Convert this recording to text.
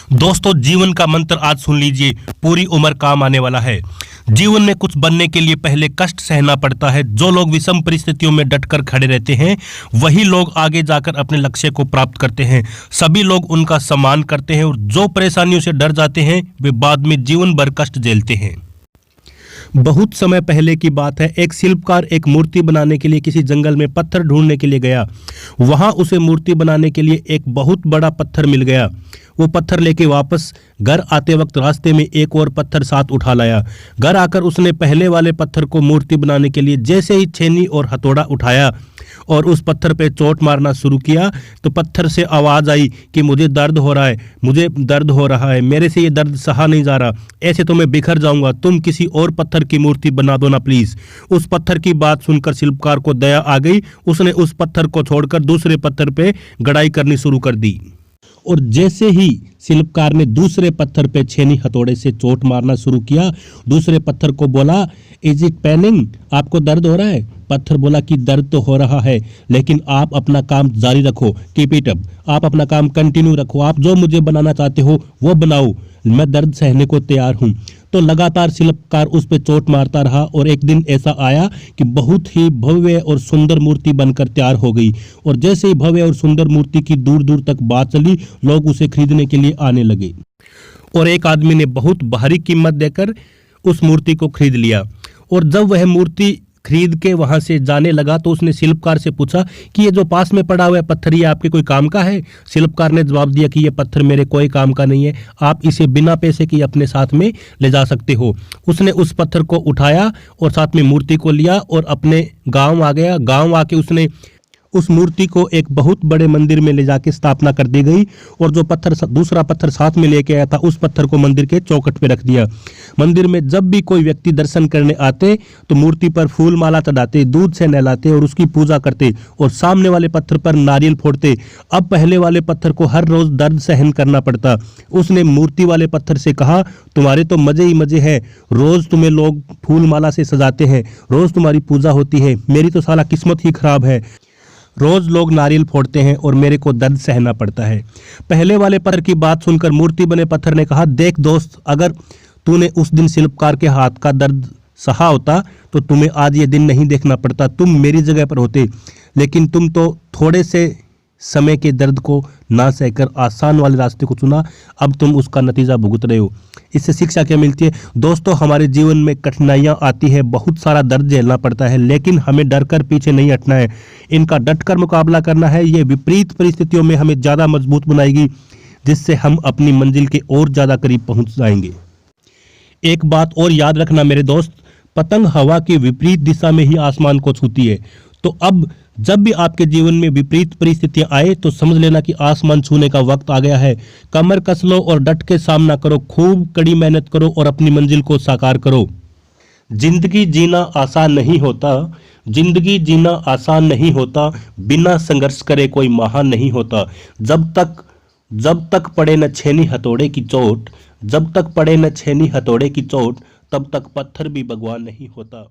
दोस्तों, जीवन का मंत्र आज सुन लीजिए, पूरी उम्र काम आने वाला है। जीवन में कुछ बनने के लिए पहले कष्ट सहना पड़ता है। जो लोग विषम परिस्थितियों में डटकर खड़े रहते हैं, वही लोग आगे जाकर अपने लक्ष्य को प्राप्त करते हैं। सभी लोग उनका सम्मान करते हैं और जो परेशानियों से डर जाते हैं, वे बाद में जीवन भर कष्ट झेलते हैं। बहुत समय पहले की बात है। एक शिल्पकार एक मूर्ति बनाने के लिए किसी जंगल में पत्थर ढूंढने के लिए गया। वहां उसे मूर्ति बनाने के लिए एक बहुत बड़ा पत्थर मिल गया। वो पत्थर लेके वापस घर आते वक्त रास्ते में एक और पत्थर साथ उठा लाया। घर आकर उसने पहले वाले पत्थर को मूर्ति बनाने के लिए जैसे ही छेनी और हथौड़ा उठाया और उस पत्थर पे चोट मारना शुरू किया, तो पत्थर से आवाज आई कि मुझे दर्द हो रहा है, मुझे दर्द हो रहा है, मेरे से ये दर्द सहा नहीं जा रहा, ऐसे तो मैं बिखर जाऊंगा, तुम किसी और पत्थर की मूर्ति बना दो ना प्लीज। उस पत्थर की बात सुनकर शिल्पकार को दया आ गई। उसने उस पत्थर को छोड़कर दूसरे पत्थर पे गड़ाई करनी शुरू कर दी और जैसे ही शिल्पकार ने दूसरे पत्थर पे छेनी हथौड़े से चोट मारना शुरू किया, दूसरे पत्थर को बोला, इज इट पेनिंग, आपको दर्द हो रहा है? पत्थर बोला कि दर्द तो हो रहा है, लेकिन आप अपना काम जारी रखो, कीप इट अप, आप अपना काम कंटिन्यू रखो, आप जो मुझे बनाना चाहते हो वो बनाओ, मैं दर्द सहने को तैयार हूं। तो लगातार शिल्पकार उस पे चोट मारता रहा और एक दिन ऐसा आया कि बहुत ही भव्य और सुंदर मूर्ति बनकर तैयार हो गई। और जैसे ही भव्य और सुंदर मूर्ति की दूर दूर तक बात चली, लोग उसे खरीदने के लिए आने लगे और एक आदमी ने बहुत भारी कीमत देकर उस मूर्ति को खरीद लिया। और जब वह मूर्ति खरीद के वहां से जाने लगा, तो उसने शिल्पकार से पूछा कि ये जो पास में पड़ा हुआ है पत्थर, ये आपके कोई काम का है? शिल्पकार ने जवाब दिया कि ये पत्थर मेरे कोई काम का नहीं है, आप इसे बिना पैसे के अपने साथ में ले जा सकते हो। उसने उस पत्थर को उठाया और साथ में मूर्ति को लिया और अपने गांव आ गया। गांव आके उसने उस मूर्ति को एक बहुत बड़े मंदिर में ले जाके स्थापना कर दी गई और जो पत्थर दूसरा पत्थर साथ में लेके आया था, उस पत्थर को मंदिर के चौखट पे रख दिया। मंदिर में जब भी कोई व्यक्ति दर्शन करने आते तो मूर्ति पर फूल माला चढ़ाते, दूध से नहलाते और उसकी पूजा करते और सामने वाले पत्थर पर नारियल फोड़ते। अब पहले वाले पत्थर को हर रोज दर्द सहन करना पड़ता। उसने मूर्ति वाले पत्थर से कहा, तुम्हारे तो मजे ही मजे हैं, रोज तुम्हें लोग फूल माला से सजाते हैं, रोज तुम्हारी पूजा होती है, मेरी तो साला किस्मत ही खराब है, रोज लोग नारियल फोड़ते हैं और मेरे को दर्द सहना पड़ता है। पहले वाले पत्थर की बात सुनकर मूर्ति बने पत्थर ने कहा, देख दोस्त, अगर तूने उस दिन शिल्पकार के हाथ का दर्द सहा होता तो तुम्हें आज ये दिन नहीं देखना पड़ता, तुम मेरी जगह पर होते, लेकिन तुम तो थोड़े से समय के दर्द को ना सहकर आसान वाले रास्ते को चुना, अब तुम उसका नतीजा भुगत रहे हो। इससे शिक्षा क्या मिलती है? दोस्तों, हमारे जीवन में कठिनाइयां आती है, बहुत सारा दर्द झेलना पड़ता है, लेकिन हमें डर कर पीछे नहीं हटना है, इनका डटकर मुकाबला करना है। ये विपरीत परिस्थितियों में हमें ज़्यादा मजबूत बनाएगी, जिससे हम अपनी मंजिल के और ज़्यादा करीब पहुँच जाएंगे। एक बात और याद रखना मेरे दोस्त, पतंग हवा की विपरीत दिशा में ही आसमान को छूती है। तो अब जब भी आपके जीवन में विपरीत परिस्थितियां आए तो समझ लेना कि आसमान छूने का वक्त आ गया है। कमर कस लो और डट के सामना करो, खूब कड़ी मेहनत करो और अपनी मंजिल को साकार करो। जिंदगी जीना आसान नहीं होता, जिंदगी जीना आसान नहीं होता, बिना संघर्ष करे कोई महान नहीं होता। जब तक पड़े न छेनी हथौड़े की चोट, जब तक पड़े न छेनी हथौड़े की चोट, तब तक पत्थर भी भगवान नहीं होता।